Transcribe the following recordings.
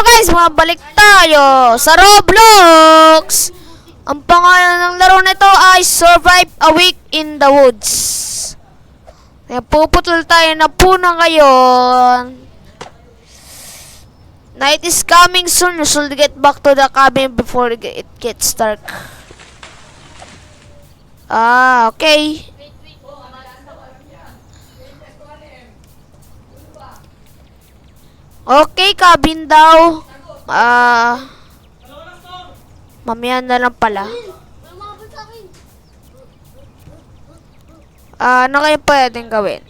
guys, mabalik tayo sa Roblox. Ang pangalan ng laro nito ay Survive a Week in the Woods. Kaya puputol tayo na puno ngayon. Night is coming soon. You should get back to the cabin before it gets dark. Ah, okay. Okay, cabin daw. Mamaya na lang pala. Ano kayo pwedeng gawin?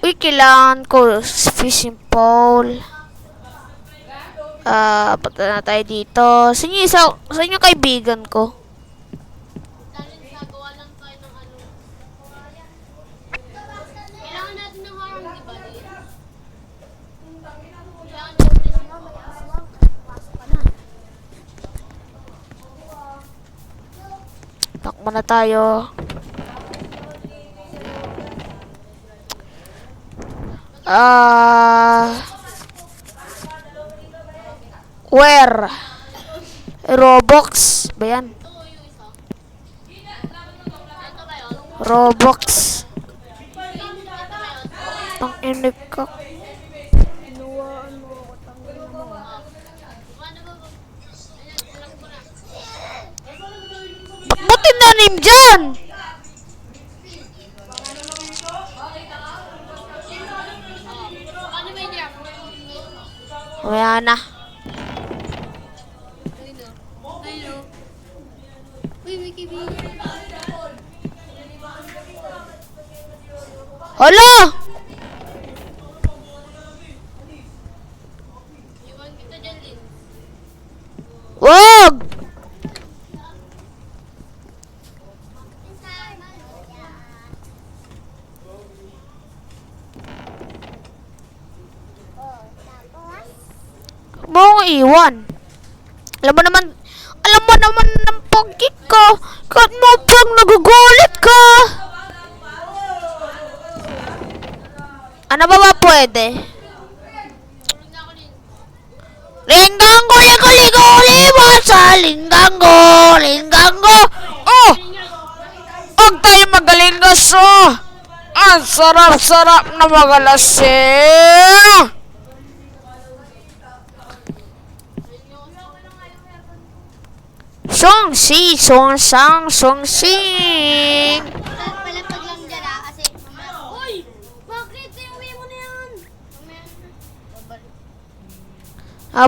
Uy, kailangan ko fishing pole. Punta na tayo dito. Sa inyo kaibigan ko. Takbo na tayo. Where? Roblox ba yan? Roblox. Pang-inig ka. Ba't mo tinanim dyan? Wala na. Hala! Wag! Mo iwan. Alam mo naman ng pagkik ko. Kahit mo pag nagugulit ka. Ano ba pwede? Linggang ko, ligo, sa linggang ko. Oh! Huwag tayo magaling na ang sarap-sarap na magalasing. Song sing. Palapag lang dyan kasi uy! Bakit? Uwi mo na yan!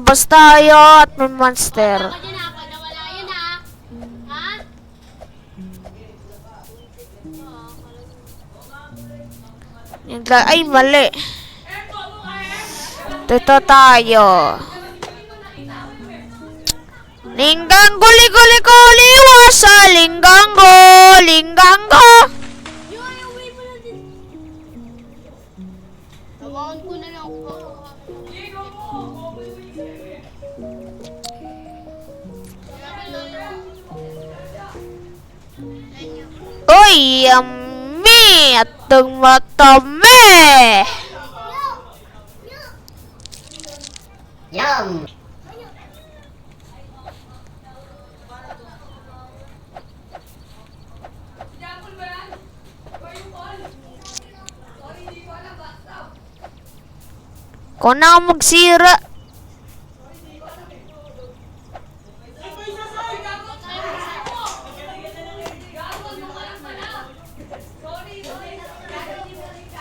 Basta tayo at may monster. Baka dyan pag nawala yan ha? Ay, mali. Dito tayo. Linggang ko, liwasa. Linggang ko. Uwi mo na din. Tawakan ko na lang po. Uy, yummy. At matami. Yum! Kung na magsira.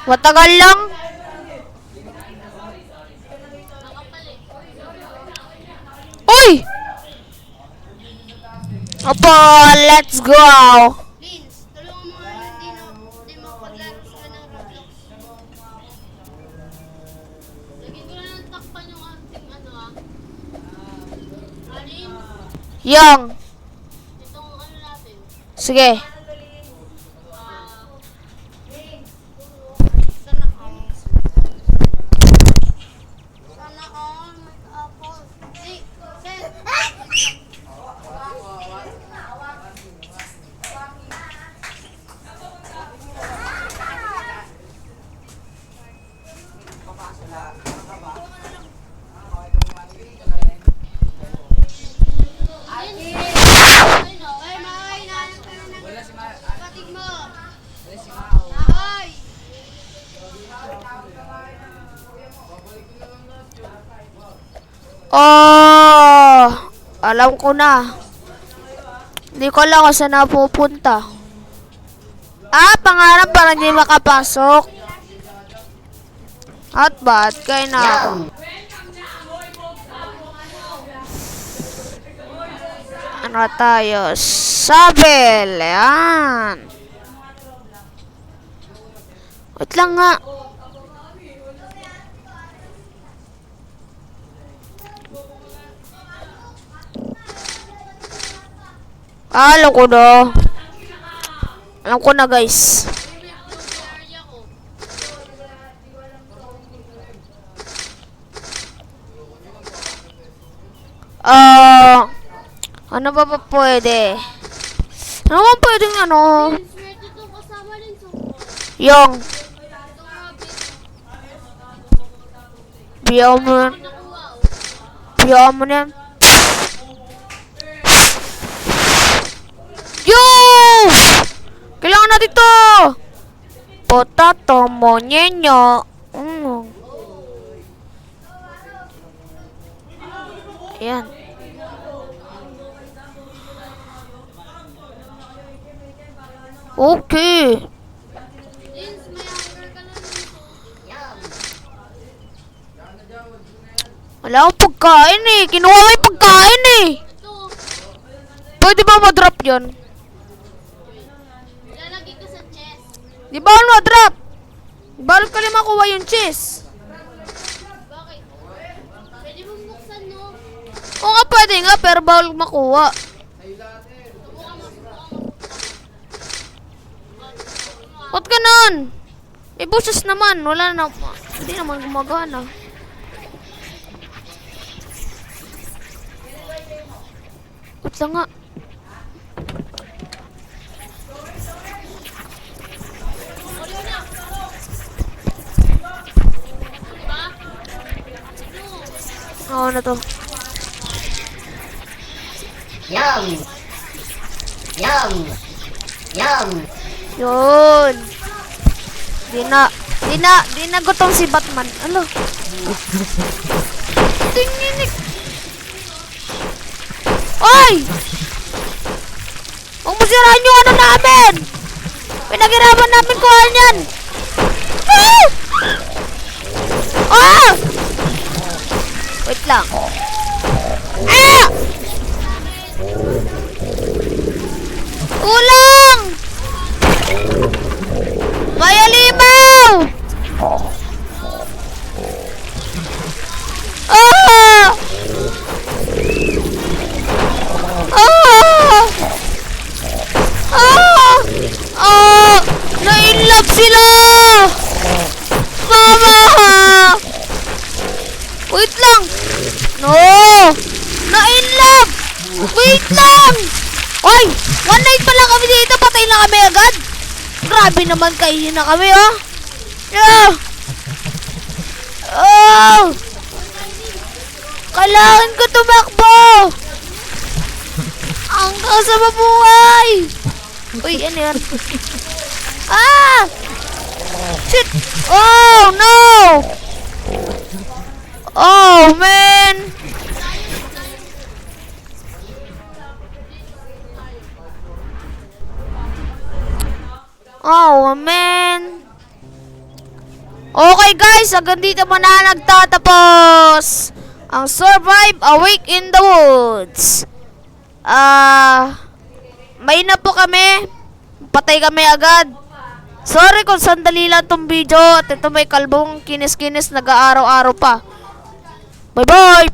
Matagal lang. Uy! Opo, let's go. Vince, tulungan mo nga hindi makapaglaro sila ng Roblox. Lagyan ko na ng takpan yung ating Alin? Yang. Itong natin. Sige. Sana all may apple. Hey, Seth! Oh, alam ko na. Hindi ko alam kung saan napupunta. Ah, pangarap para hindi makapasok. At ba't kayo na ako? Ano tayo? Sabel. Ayan. Wait lang nga. Alam ko na. Alam ko na, guys. Ano ba pwede? Ano ba pwedeng ano? Swerte to kasama rin so. Yung. Biyaw mo yan. Nakuha oh. Biyaw mo yan. Yo! Kailangan natin to! Potato monyenyo. Ayan. Okay. Lins, may hunger ka na rin so. Wala akong pagkain eh. Kinuha ko yung pagkain eh. Ito, Pwede ba ma-drop yun? ilalagay ko sa chest. Di ba ano ma-drop? Balik ka naman makuha yung cheese. Bakit? Pwede mong buksan no? Oo nga pwede nga pero bawal makuha. Subukan mo. Ba't ganun? May buses naman. Wala na. Hindi naman gumagana. Ba't lang nga? Oo na to. Yum! Yum! Yum! Yun. Di na gutom si Batman. Ano? Tinginig. Oy! Huwag mo sirahan yung ano namin! Pinaghirapan namin kuhaan yan! Ah! Ah! Wait lang. Ah! Kulang! May alimaw! Ah! Ah! Ah! Ah! Na-inlove sila! Mama! Wait lang! No! Na-inlove! Wait lang! Oy! One night pa lang kami dito, patay na kami agad! Grabe naman kayo na kami, oh! Yeah! Oh! Kailangan ko tumakbo! Hanggang sa mabuhay! Uy, ano yan? Ah! Shit! Oh, no! Oh, man! Oh, man! Okay, guys, hanggang dito mo na nagtatapos ang Survive a Week in the Woods. May na po kami. Patay kami agad. Sorry kung sandali lang tong video. At ito may kalbong kinis-kinis nag-aaraw-araw pa. Bye-bye!